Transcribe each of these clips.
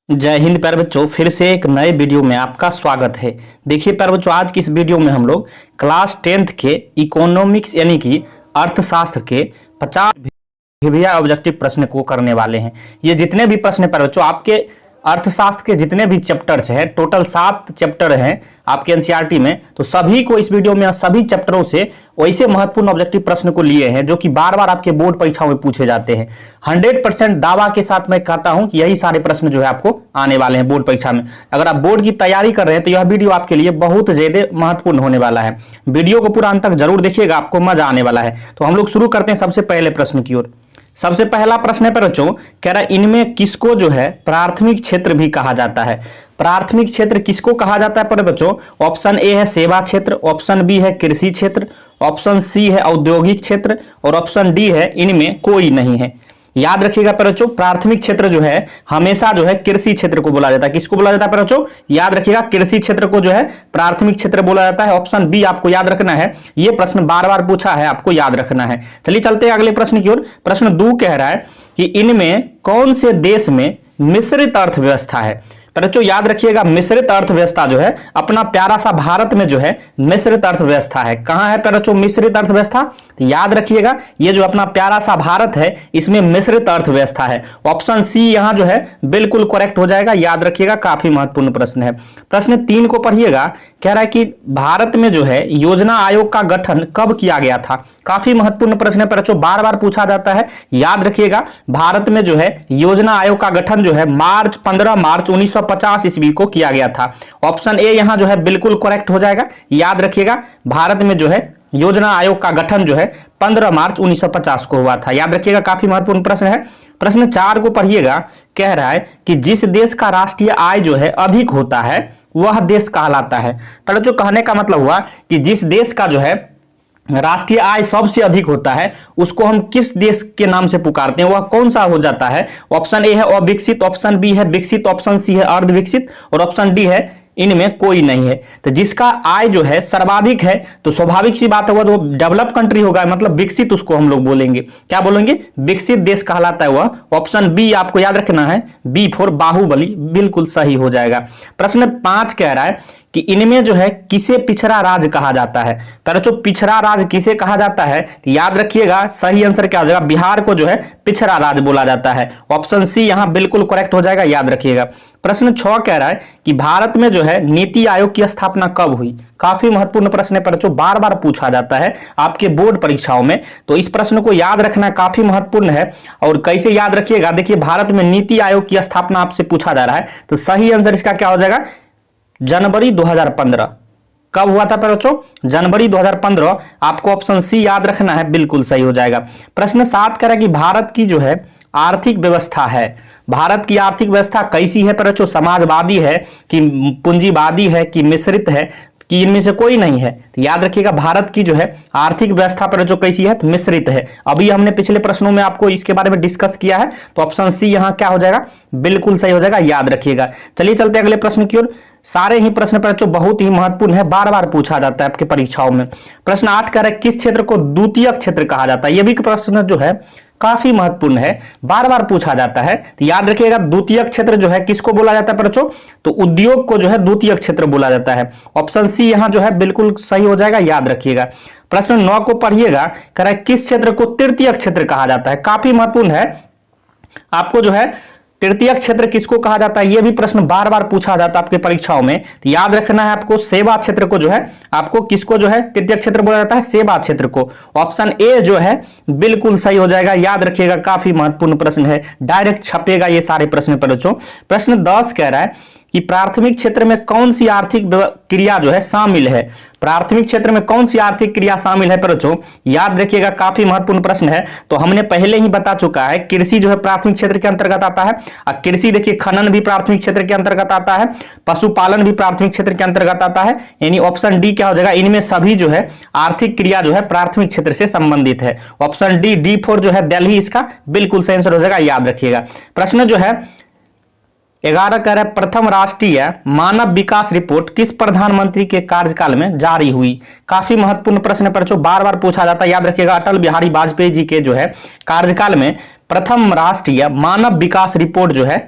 जय हिंद प्यारे बच्चों, फिर से एक नए वीडियो में आपका स्वागत है। देखिए प्यारे बच्चों, आज की इस वीडियो में हम लोग क्लास 10th के इकोनॉमिक्स यानी कि अर्थशास्त्र के 50 विभिन्न ऑब्जेक्टिव प्रश्न को करने वाले हैं। ये जितने भी प्रश्न प्यारे बच्चों आपके अर्थशास्त्र के जितने भी चैप्टर्स हैं, टोटल 7 चैप्टर हैं आपके एनसीईआरटी में, तो सभी को इस वीडियो में सभी चैप्टरों से वैसे महत्वपूर्ण ऑब्जेक्टिव प्रश्न को लिए हैं जो कि बार बार आपके बोर्ड परीक्षाओं में पूछे जाते हैं। 100% दावा के साथ मैं कहता हूं कि यही सारे प्रश्न जो है आपको आने वाले हैं बोर्ड परीक्षा में। अगर आप बोर्ड की तैयारी कर रहे हैं तो यह वीडियो आपके लिए बहुत ज्यादा महत्वपूर्ण होने वाला है। वीडियो को पूरा अंत तक जरूर देखिएगा, आपको मजा आने वाला है। तो हम लोग शुरू करते हैं सबसे पहले प्रश्न की ओर। सबसे पहला प्रश्न है बच्चों, कह रहा है इनमें किसको जो है प्राथमिक क्षेत्र भी कहा जाता है। प्राथमिक क्षेत्र किसको कहा जाता है पर बच्चों? ऑप्शन ए है सेवा क्षेत्र, ऑप्शन बी है कृषि क्षेत्र, ऑप्शन सी है औद्योगिक क्षेत्र और ऑप्शन डी है इनमें कोई नहीं है। याद रखिएगा पर बच्चों, प्राथमिक क्षेत्र जो है हमेशा जो है कृषि क्षेत्र को बोला जाता है। किसको बोला जाता है पर बच्चों? याद रखिएगा, कृषि क्षेत्र को जो है प्राथमिक क्षेत्र बोला जाता है। ऑप्शन बी आपको याद रखना है, यह प्रश्न बार बार पूछा है, आपको याद रखना है। चलिए चलते हैं अगले प्रश्न की ओर। प्रश्न 2 कह रहा है कि इनमें कौन से देश में मिश्रित अर्थव्यवस्था है। बच्चों याद रखिएगा, मिश्रित अर्थव्यवस्था जो है अपना प्यारा सा भारत में जो है मिश्रित अर्थव्यवस्था है। कहां है बच्चों मिश्रित अर्थव्यवस्था? तो याद रखिएगा, ये जो अपना प्यारा सा भारत है इसमें मिश्रित अर्थव्यवस्था है। ऑप्शन सी यहां जो है बिल्कुल करेक्ट हो जाएगा। याद रखिएगा, काफी महत्वपूर्ण प्रश्न है। प्रश्न 3 को पढ़िएगा, कह रहा है कि भारत में जो है योजना आयोग का गठन कब किया गया था। काफी महत्वपूर्ण प्रश्न है बच्चों, बार बार पूछा जाता है। याद रखिएगा, भारत में जो है योजना आयोग का गठन जो है 15 मार्च 1950 ईस्वी को किया गया था। ऑप्शन ए यहां जो है बिल्कुल करेक्ट हो जाएगा। याद रखिएगा, भारत में जो है योजना आयोग का गठन जो है 15 मार्च 1950 को हुआ था। याद रखिएगा, काफी महत्वपूर्ण प्रश्न है। प्रश्न 4 को पढ़िएगा, कह रहा है कि जिस देश का राष्ट्रीय आय जो है अधिक होता है वह देश कहलाता है। तो जो कहने का मतलब हुआ कि जिस देश का जो है राष्ट्रीय आय सबसे अधिक होता है उसको हम किस देश के नाम से पुकारते हैं, वह कौन सा हो जाता है। ऑप्शन ए है अविकसित, ऑप्शन बी है विकसित, ऑप्शन सी है अर्धविकसित और ऑप्शन डी है इनमें कोई नहीं है। तो जिसका आय जो है सर्वाधिक है तो स्वाभाविक सी बात है वह तो डेवलप कंट्री होगा, मतलब विकसित उसको हम लोग बोलेंगे। क्या बोलेंगे? विकसित देश कहलाता है वह। ऑप्शन बी आपको याद रखना है, बी फॉर बाहुबली, बिल्कुल सही हो जाएगा। प्रश्न 5 कह रहा है कि इनमें जो है किसे पिछड़ा राज्य कहा जाता है। बच्चों पिछड़ा राज्य किसे कहा जाता है? तो याद रखिएगा, सही आंसर क्या हो जाएगा? बिहार को जो है पिछड़ा राज्य बोला जाता है। ऑप्शन सी यहां बिल्कुल करेक्ट हो जाएगा। याद रखिएगा। प्रश्न 6 कह रहा है कि भारत में जो है नीति आयोग की स्थापना कब हुई। काफी महत्वपूर्ण प्रश्न है बच्चों, बार बार पूछा जाता है आपके बोर्ड परीक्षाओं में, तो इस प्रश्न को याद रखना काफी महत्वपूर्ण है। और कैसे याद रखिएगा, देखिए भारत में नीति आयोग की स्थापना आपसे पूछा जा रहा है, तो सही आंसर इसका क्या हो जाएगा? जनवरी 2015। कब हुआ था बच्चों? जनवरी 2015। आपको ऑप्शन सी याद रखना है, बिल्कुल सही हो जाएगा। प्रश्न 7 कह रहा है कि भारत की जो है आर्थिक व्यवस्था है, भारत की आर्थिक व्यवस्था कैसी है बच्चों? समाजवादी है कि पूंजीवादी है कि मिश्रित है कि इनमें से कोई नहीं है। तो याद रखिएगा, भारत की जो है आर्थिक व्यवस्था पर जो कैसी है तो मिश्रित है। अभी हमने पिछले प्रश्नों में आपको इसके बारे में डिस्कस किया है, तो ऑप्शन सी यहां क्या हो जाएगा? बिल्कुल सही हो जाएगा। याद रखिएगा। चलिए चलते अगले प्रश्न की ओर। सारे ही प्रश्न बच्चों बहुत ही महत्वपूर्ण है, बार बार पूछा जाता है आपके परीक्षाओं में। प्रश्न 8 कह रहा है किस क्षेत्र को द्वितीयक क्षेत्र कहा जाता है। यह भी प्रश्न जो है काफी महत्वपूर्ण है, बार बार पूछा जाता है। तो याद रखिएगा, द्वितीयक क्षेत्र जो है किसको बोला जाता है बच्चों? तो उद्योग को जो है द्वितीयक क्षेत्र बोला जाता है। ऑप्शन सी यहां जो है बिल्कुल सही हो जाएगा। याद रखिएगा। प्रश्न 9 को पढ़िएगा, कह रहा है किस क्षेत्र को तृतीयक क्षेत्र कहा जाता है। काफी महत्वपूर्ण है, आपको जो है तृतीयक क्षेत्र किसको कहा जाता है यह भी प्रश्न बार बार पूछा जाता है आपके परीक्षाओं में। तो याद रखना है आपको, सेवा क्षेत्र को जो है आपको किसको जो है तृतीयक क्षेत्र बोला जाता है? सेवा क्षेत्र को। ऑप्शन ए जो है बिल्कुल सही हो जाएगा। याद रखिएगा, काफी महत्वपूर्ण प्रश्न है, डायरेक्ट छपेगा ये सारे प्रश्न पर बच्चों। प्रश्न 10 कह रहा है कि प्राथमिक क्षेत्र में कौन सी आर्थिक क्रिया जो है शामिल है। प्राथमिक क्षेत्र में कौन सी आर्थिक क्रिया शामिल है बच्चों? याद रखिएगा, काफी महत्वपूर्ण प्रश्न है। तो हमने पहले ही बता चुका है, कृषि जो है प्राथमिक क्षेत्र के अंतर्गत आता है। और कृषि देखिए, खनन भी प्राथमिक क्षेत्र के अंतर्गत आता है, पशुपालन भी प्राथमिक क्षेत्र के अंतर्गत आता है। यानी ऑप्शन डी क्या हो जाएगा? इनमें सभी जो है आर्थिक क्रिया जो है प्राथमिक क्षेत्र से संबंधित है। ऑप्शन डी, डी फॉर जो है दिल्ली, इसका बिल्कुल सही आंसर हो जाएगा। याद रखिएगा। प्रश्न जो है 11 कह रहा है प्रथम राष्ट्रीय मानव विकास रिपोर्ट किस प्रधानमंत्री के कार्यकाल में जारी हुई। काफी महत्वपूर्ण प्रश्न पर जो बार बार पूछा जाता है। याद रखिएगा, अटल बिहारी वाजपेयी जी के जो है कार्यकाल में प्रथम राष्ट्रीय मानव विकास रिपोर्ट जो है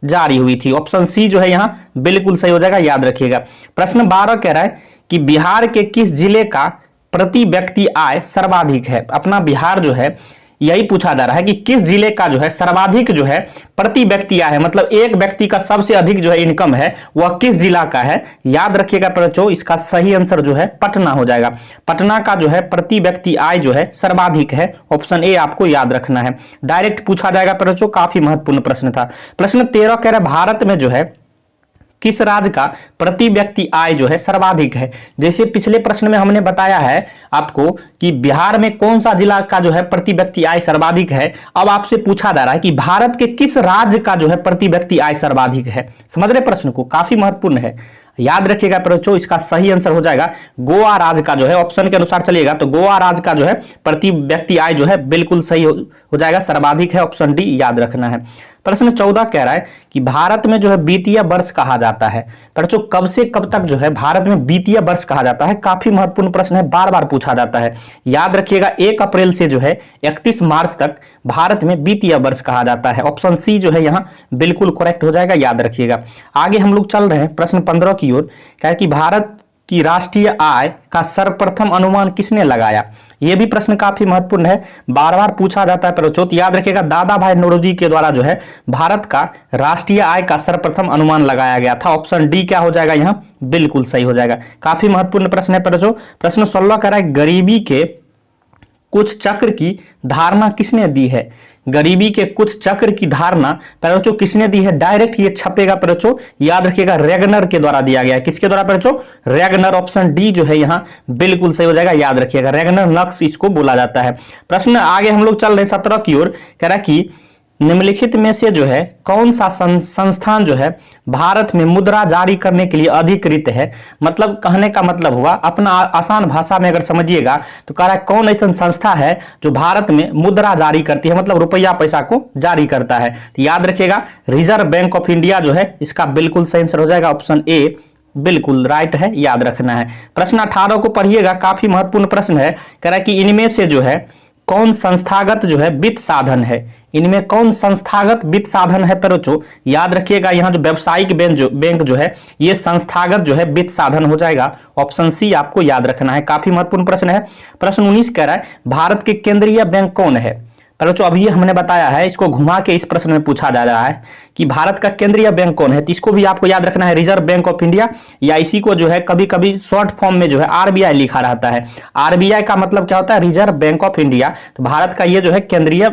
जारी हुई थी। ऑप्शन सी जो है यहाँ बिल्कुल सही हो जाएगा, याद रखिएगा। प्रश्न 12 कह रहा है कि बिहार के किस जिले का प्रति व्यक्ति आय सर्वाधिक है। अपना बिहार जो है यही पूछा जा रहा है कि किस जिले का जो है सर्वाधिक जो है प्रति व्यक्ति आय है, मतलब एक व्यक्ति का सबसे अधिक जो है इनकम है वह किस जिला का है। याद रखिएगा बच्चों, इसका सही आंसर जो है पटना हो जाएगा। पटना का जो है प्रति व्यक्ति आय जो है सर्वाधिक है। ऑप्शन ए आपको याद रखना है, डायरेक्ट पूछा जाएगा बच्चों, काफी महत्वपूर्ण प्रश्न था। प्रश्न 13 कह रहा है भारत में जो है किस राज्य का प्रति व्यक्ति आय जो है सर्वाधिक है। जैसे पिछले प्रश्न में हमने बताया है आपको कि बिहार में कौन सा जिला का जो है प्रति व्यक्ति आय सर्वाधिक है, अब आपसे पूछा जा रहा है कि भारत के किस राज्य का जो है प्रति व्यक्ति आय सर्वाधिक है। समझ रहे प्रश्न को, काफी महत्वपूर्ण है, याद रखिएगा बच्चों। इसका सही आंसर हो जाएगा गोवा राज्य का जो है, ऑप्शन के अनुसार चलिएगा तो गोवा राज्य का जो है प्रति व्यक्ति आय जो है बिल्कुल सही हो जाएगा, सर्वाधिक है, ऑप्शन डी याद रखना है। प्रश्न 14 कह रहा है कि भारत में जो है वित्तीय वर्ष कहा जाता है। बच्चों कब से कब तक जो है भारत में वित्तीय वर्ष कहा जाता है, काफी महत्वपूर्ण प्रश्न है, बार बार पूछा जाता है। याद रखिएगा 1 अप्रैल से जो है 31 मार्च तक भारत में वित्तीय वर्ष कहा जाता है। ऑप्शन सी जो है यहाँ बिल्कुल करेक्ट हो जाएगा, याद रखिएगा। आगे हम लोग चल रहे हैं प्रश्न 15 की ओर। क्या है कि भारत की राष्ट्रीय आय का सर्वप्रथम अनुमान किसने लगाया। यह भी प्रश्न काफी महत्वपूर्ण है, बार बार पूछा जाता है बच्चों, तो याद रखिएगा दादा भाई नौरोजी के द्वारा जो है भारत का राष्ट्रीय आय का सर्वप्रथम अनुमान लगाया गया था। ऑप्शन डी क्या हो जाएगा यहाँ बिल्कुल सही हो जाएगा, काफी महत्वपूर्ण प्रश्न है बच्चों। प्रश्न 16 कह रहा है गरीबी के कुछ चक्र की धारणा किसने दी है। गरीबी के कुछ चक्र की धारणा बच्चों किसने दी है, डायरेक्ट ये छपेगा बच्चों, याद रखिएगा रेगनर के द्वारा दिया गया है। किसके द्वारा बच्चों, रेगनर, ऑप्शन डी जो है यहाँ बिल्कुल सही हो जाएगा, याद रखिएगा रेगनर नक्श इसको बोला जाता है। प्रश्न आगे हम लोग चल रहे 17 की ओर। कह रहा है कि निम्नलिखित में से जो है कौन सा संस्थान जो है भारत में मुद्रा जारी करने के लिए अधिकृत है। मतलब कहने का मतलब हुआ, अपना आसान भाषा में अगर समझिएगा तो कह रहा है कौन ऐसा संस्था है जो भारत में मुद्रा जारी करती है, मतलब रुपया पैसा को जारी करता है। तो याद रखिएगा रिजर्व बैंक ऑफ इंडिया जो है इसका बिल्कुल सही आंसर हो जाएगा, ऑप्शन ए बिल्कुल राइट है, याद रखना है। प्रश्न 18 को पढ़िएगा, काफी महत्वपूर्ण प्रश्न है। कह रहा है कि इनमें से जो है कौन संस्थागत जो है वित्त साधन है। इनमें कौन संस्थागत वित्त साधन है बच्चों, याद रखिएगा यहाँ जो व्यावसायिक बैंक जो है ये संस्थागत जो है वित्त साधन हो जाएगा, ऑप्शन सी आपको याद रखना है, काफी महत्वपूर्ण प्रश्न है। प्रश्न 19 कह रहा है भारत के केंद्रीय बैंक कौन है। बच्चों अभी हमने बताया है, इसको घुमा के इस प्रश्न में पूछा जा रहा है कि भारत का केंद्रीय बैंक कौन है, तो इसको भी आपको याद रखना है रिजर्व बैंक ऑफ इंडिया, या इसी को जो है कभी कभी शॉर्ट फॉर्म में जो है आरबीआई लिखा रहता है। आरबीआई का मतलब क्या होता है, रिजर्व बैंक ऑफ इंडिया। तो भारत का ये जो है केंद्रीय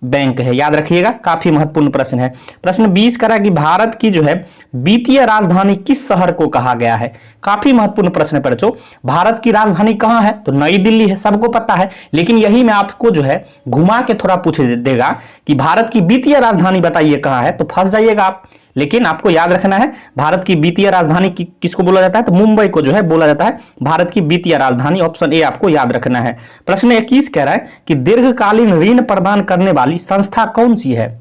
बैंक है, याद रखिएगा, काफी महत्वपूर्ण प्रश्न है। प्रश्न 20 करा कि भारत की जो है वित्तीय राजधानी किस शहर को कहा गया है। काफी महत्वपूर्ण प्रश्न है बच्चों, भारत की राजधानी कहां है, तो नई दिल्ली है, सबको पता है, लेकिन यही मैं आपको जो है घुमा के थोड़ा पूछ देगा कि भारत की वित्तीय राजधानी बताइए कहां है, तो फंस जाइएगा आप। लेकिन आपको याद रखना है भारत की वित्तीय राजधानी किसको बोला जाता है, तो मुंबई को जो है बोला जाता है भारत की वित्तीय राजधानी, ऑप्शन ए आपको याद रखना है। प्रश्न 21 कह रहा है कि दीर्घकालीन ऋण प्रदान करने वाली संस्था कौन सी है।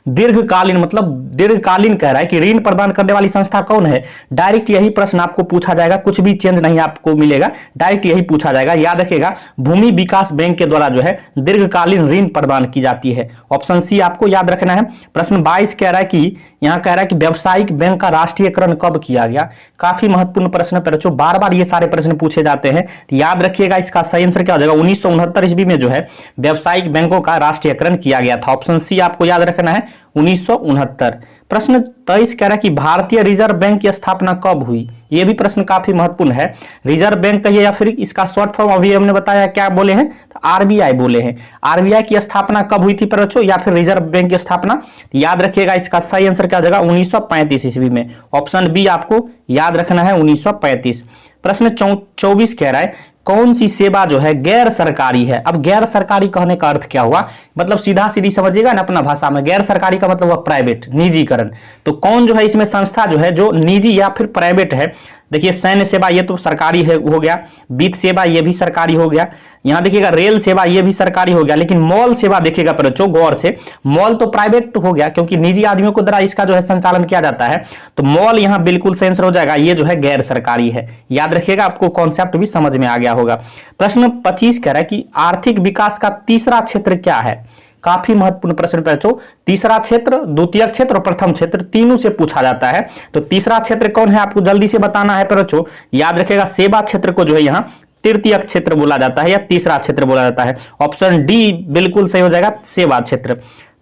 दीर्घकालीन मतलब दीर्घकालीन कह रहा है कि ऋण प्रदान करने वाली संस्था कौन है। डायरेक्ट यही प्रश्न आपको पूछा जाएगा, कुछ भी चेंज नहीं आपको मिलेगा, डायरेक्ट यही पूछा जाएगा। याद रखिएगा भूमि विकास बैंक के द्वारा जो है दीर्घकालीन ऋण प्रदान की जाती है, ऑप्शन सी आपको याद रखना है। प्रश्न 22 कह रहा है कि यहाँ कह रहा है कि व्यावसायिक बैंक का राष्ट्रीयकरण कब किया गया। काफी महत्वपूर्ण प्रश्न है बच्चों, बार बार ये सारे प्रश्न पूछे जाते हैं, तो याद रखिएगा इसका सही आंसर क्या हो जाएगा, 1969 ईस्वी में जो है व्यावसायिक बैंकों का राष्ट्रीयकरण किया गया था, ऑप्शन सी आपको याद रखना है 1969। प्रश्न 23 कह रहा है कि भारतीय रिजर्व बैंक की स्थापना कब हुई। यह भी प्रश्न काफी महत्वपूर्ण है, रिजर्व बैंक कहिए या फिर इसका शॉर्ट फॉर्म अभी हमने बताया क्या बोले हैं, तो आरबीआई बोले हैं। आरबीआई की स्थापना कब हुई थी बच्चों, या फिर रिजर्व बैंक की स्थापना, याद रखिएगा इसका सही आंसर क्या हो जाएगा 1935 ईस्वी में, ऑप्शन बी आपको याद रखना है 1935। प्रश्न 24 कह रहा है कौन सी सेवा जो है गैर सरकारी है। अब गैर सरकारी कहने का अर्थ क्या हुआ, मतलब सीधा सीधी समझिएगा ना अपना भाषा में, गैर सरकारी का मतलब हुआ प्राइवेट, निजीकरण। तो कौन जो है इसमें संस्था जो है जो निजी या फिर प्राइवेट है। देखिए सैन्य सेवा ये तो सरकारी है हो गया, वित्त सेवा ये भी सरकारी हो गया, यहाँ देखिएगा रेल सेवा ये भी सरकारी हो गया, लेकिन मॉल सेवा देखिएगा बच्चों गौर से, मॉल तो प्राइवेट हो गया क्योंकि निजी आदमियों को द्वारा इसका जो है संचालन किया जाता है, तो मॉल यहाँ बिल्कुल सही आंसर हो जाएगा, ये जो है गैर सरकारी है। याद रखिएगा, आपको कॉन्सेप्ट भी समझ में आ गया होगा। प्रश्न 25 कह रहा है कि आर्थिक विकास का तीसरा क्षेत्र क्या है। काफी महत्वपूर्ण प्रश्न बच्चों। तीसरा क्षेत्र, द्वितीयक क्षेत्र और प्रथम क्षेत्र तीनों से पूछा जाता है। तो तीसरा क्षेत्र कौन है आपको जल्दी से बताना है बच्चों। याद रखिएगा सेवा क्षेत्र को जो है यहाँ तृतीयक क्षेत्र बोला जाता है या तीसरा क्षेत्र बोला जाता है। ऑप्शन डी बिल्कुल सही हो जाएगा, सेवा क्षेत्र।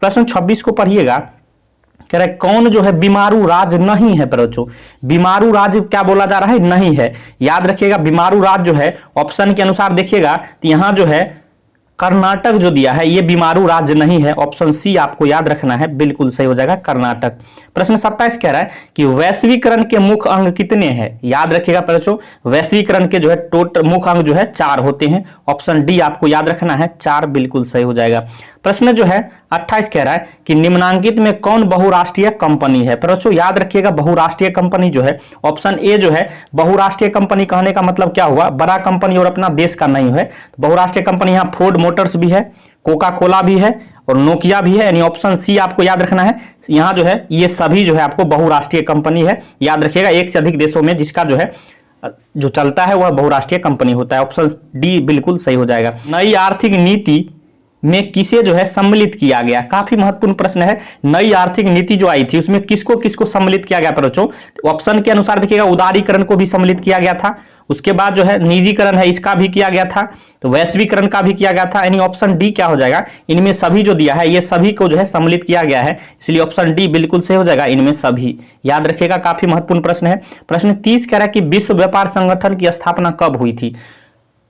प्रश्न 26 को पढ़िएगा, कह रहे कौन जो है बीमारू राज्य नहीं है बच्चों। बीमारू राज्य क्या बोला जा रहा है, नहीं है। याद रखिएगा बीमारू राज्य जो है ऑप्शन के अनुसार देखिएगा तो यहां जो है कर्नाटक जो दिया है ये बीमारू राज्य नहीं है। ऑप्शन सी आपको याद रखना है, बिल्कुल सही हो जाएगा कर्नाटक। प्रश्न 27 कह रहा है कि वैश्वीकरण के मुख्य अंग कितने हैं। याद रखिएगा बच्चों वैश्वीकरण के जो है टोटल मुख्य अंग जो है 4 होते हैं। ऑप्शन डी आपको याद रखना है, 4 बिल्कुल सही हो जाएगा। प्रश्न जो है 28 कह रहा है कि निम्नांकित में कौन बहुराष्ट्रीय कंपनी है। बच्चों याद रखिएगा बहुराष्ट्रीय कंपनी जो है ऑप्शन ए जो है बहुराष्ट्रीय कंपनी कहने का मतलब क्या हुआ, बड़ा कंपनी और अपना देश का नहीं है। बहुराष्ट्रीय कंपनी यहाँ फोर्ड मोटर्स भी है, कोका कोला भी है और नोकिया भी है, यानी ऑप्शन सी आपको याद रखना है। यहाँ जो है ये सभी जो है आपको बहुराष्ट्रीय कंपनी है। याद रखिएगा एक से अधिक देशों में जिसका जो है जो चलता है वह बहुराष्ट्रीय कंपनी होता है। ऑप्शन डी बिल्कुल सही हो जाएगा। नई आर्थिक नीति में किसे जो है सम्मिलित किया गया, काफी महत्वपूर्ण प्रश्न है। नई आर्थिक नीति जो आई थी उसमें किसको किसको सम्मिलित किया गया बच्चों। ऑप्शन के अनुसार देखिएगा उदारीकरण को भी सम्मिलित किया गया था, उसके बाद जो है निजीकरण है इसका भी किया गया था, तो वैश्वीकरण का भी किया गया था। यानी ऑप्शन डी क्या हो जाएगा, इनमें सभी जो दिया है ये सभी को जो है सम्मिलित किया गया है, इसलिए ऑप्शन डी बिल्कुल सही हो जाएगा, इनमें सभी। याद रखिएगा काफी महत्वपूर्ण प्रश्न है। प्रश्न 30 कह रहा है कि विश्व व्यापार संगठन की स्थापना कब हुई थी।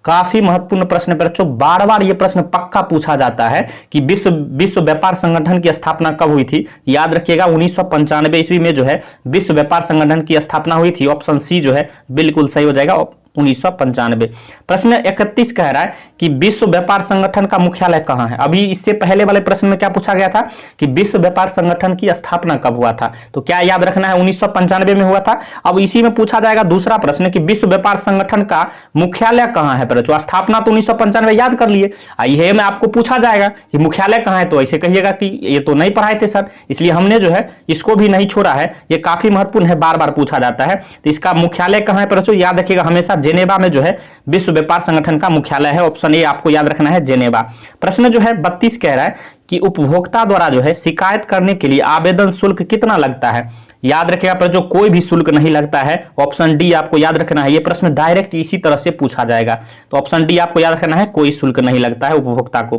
काफी महत्वपूर्ण प्रश्न है बच्चों, बार बार ये प्रश्न पक्का पूछा जाता है कि विश्व व्यापार संगठन की स्थापना कब हुई थी। याद रखिएगा 1995 ईस्वी में जो है विश्व व्यापार संगठन की स्थापना हुई थी। ऑप्शन सी जो है बिल्कुल सही हो जाएगा, 1995। प्रश्न 31 कह रहा है कि विश्व व्यापार संगठन का मुख्यालय कहां है। अभी इससे पहले वाले प्रश्न में क्या पूछा गया था कि विश्व व्यापार संगठन की स्थापना कब हुआ था, तो क्या याद रखना है 1995 में हुआ था। अब इसी में पूछा जाएगा दूसरा प्रश्न कि विश्व व्यापार संगठन का मुख्यालय कहां है। बच्चों स्थापना तो 1995 याद कर लिए, ये में आपको पूछा जाएगा कि मुख्यालय कहां है, तो ऐसे कहिएगा कि ये तो नहीं पढ़ाए थे सर, इसलिए हमने जो है इसको भी नहीं छोड़ा है। ये काफी महत्वपूर्ण है, बार बार पूछा जाता है। तो इसका मुख्यालय कहां है बच्चों, याद रखिएगा हमेशा जेनेवा में जो है विश्व व्यापार संगठन का मुख्यालय है। ऑप्शन ए आपको याद रखना है, जेनेवा। प्रश्न जो है 32 कह रहा है कि उपभोक्ता द्वारा जो है शिकायत करने के लिए आवेदन शुल्क कितना लगता है। याद रखिएगा पर जो कोई भी शुल्क नहीं लगता है। ऑप्शन डी आपको याद रखना है, ये प्रश्न डायरेक्ट इसी तरह से पूछा जाएगा, तो ऑप्शन डी आपको याद रखना है, कोई शुल्क नहीं लगता है उपभोक्ता को।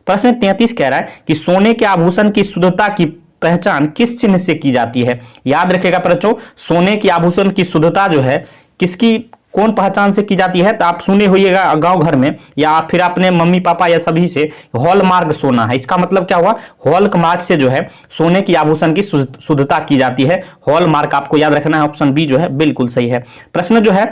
प्रश्न 33 कह रहा है कि सोने के आभूषण की शुद्धता की पहचान किस चिन्ह से की जाती है। याद रखिएगा बच्चों सोने की आभूषण की शुद्धता जो है किसकी कौन पहचान से की जाती है, तो आप सुने होइएगा गांव घर में या फिर अपने मम्मी पापा या सभी से हॉलमार्क सोना है। इसका मतलब क्या हुआ, हॉलमार्क से जो है सोने की आभूषण की शुद्धता की जाती है। हॉलमार्क आपको याद रखना है, ऑप्शन बी जो है बिल्कुल सही है। प्रश्न जो है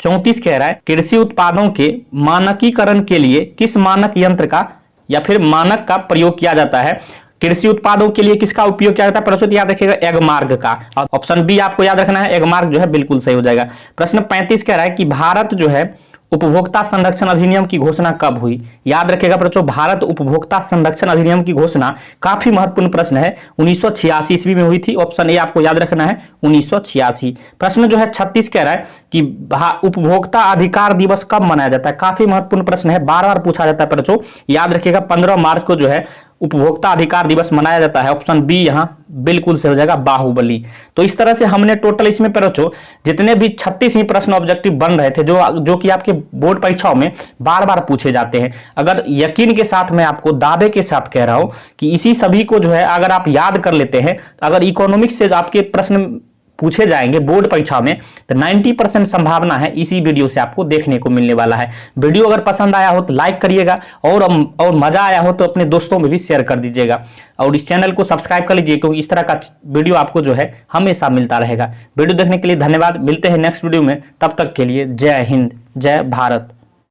34 कह रहा है कृषि उत्पादों के मानकीकरण के लिए किस मानक यंत्र का या फिर मानक का प्रयोग किया जाता है। कृषि उत्पादों के लिए किसका उपयोग किया जाता है प्रश्न याद रखिएगा, एगमार्क का। ऑप्शन बी आपको याद रखना है, एगमार्क जो है बिल्कुल सही हो जाएगा। प्रश्न 35 कह रहा है कि भारत जो है उपभोक्ता संरक्षण अधिनियम की घोषणा कब हुई। याद रखिएगा बच्चों भारत उपभोक्ता संरक्षण अधिनियम की घोषणा काफी महत्वपूर्ण प्रश्न है, 1986 ईस्वी में हुई थी। ऑप्शन ए आपको याद रखना है, 1986। प्रश्न जो है 36 कह रहा है कि उपभोक्ता अधिकार दिवस कब मनाया जाता है। काफी महत्वपूर्ण प्रश्न है, बार बार पूछा जाता है बच्चों। याद रखिएगा 15 मार्च को जो है उपभोक्ता अधिकार दिवस मनाया जाता है। ऑप्शन बी यहां बिल्कुल से हो जाएगा, बाहुबली। तो इस तरह से हमने टोटल इसमें बच्चों जितने भी 36 ही प्रश्न ऑब्जेक्टिव बन रहे थे जो कि आपके बोर्ड परीक्षाओं में बार बार पूछे जाते हैं। अगर यकीन के साथ मैं आपको दावे के साथ कह रहा हूं कि इसी सभी को जो है अगर आप याद कर लेते हैं, अगर इकोनॉमिक्स से आपके प्रश्न पूछे जाएंगे बोर्ड परीक्षा में तो 90% संभावना है इसी वीडियो से आपको देखने को मिलने वाला है। वीडियो अगर पसंद आया हो तो लाइक करिएगा और मजा आया हो तो अपने दोस्तों में भी शेयर कर दीजिएगा और इस चैनल को सब्सक्राइब कर लीजिए क्योंकि इस तरह का वीडियो आपको जो है हमेशा मिलता रहेगा। वीडियो देखने के लिए धन्यवाद, मिलते हैं नेक्स्ट वीडियो में, तब तक के लिए जय हिंद जय भारत।